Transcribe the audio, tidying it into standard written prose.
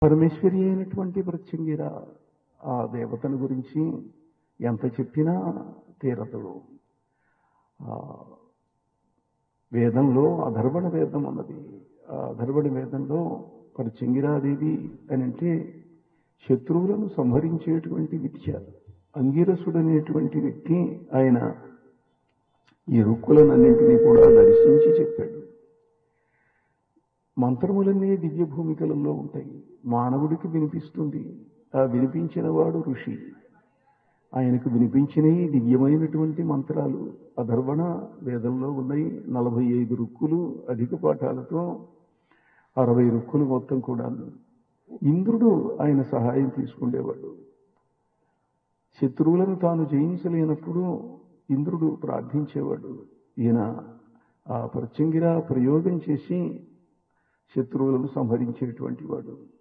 పరమేశ్వరి అయినటువంటి ప్రత్యంగిర ఆ దేవతను గురించి ఎంత చెప్పినా తీరదు. వేదంలో అధర్వణ వేదం ఉన్నది. ఆ అధర్వణ వేదంలో ప్రత్యంగిరాదేవి అని అంటే శత్రువులను సంహరించేటువంటి విద్య. అంగిరసుడు అనేటువంటి వ్యక్తి ఆయన ఈ రుక్కులనన్నింటినీ కూడా దర్శించి చెప్పాడు. మంత్రములన్నీ దివ్య భూమికలలో ఉంటాయి. మానవుడికి వినిపిస్తుంది. ఆ వినిపించిన వాడు ఋషి. ఆయనకు వినిపించినవి దివ్యమైనటువంటి మంత్రాలు అధర్వణ వేదంలో ఉన్నాయి. 45 రుక్కులు అధిక పాఠాలతో 60 రుక్కులు మొత్తం కూడా. ఇంద్రుడు ఆయన సహాయం తీసుకునేవాడు. శత్రువులను తాను జయించలేనప్పుడు ఇంద్రుడు ప్రార్థించేవాడు. ఈయన ఆ ప్రత్యంగిర ప్రయోగం చేసి శత్రువులను సంహరించేటువంటి వాడు.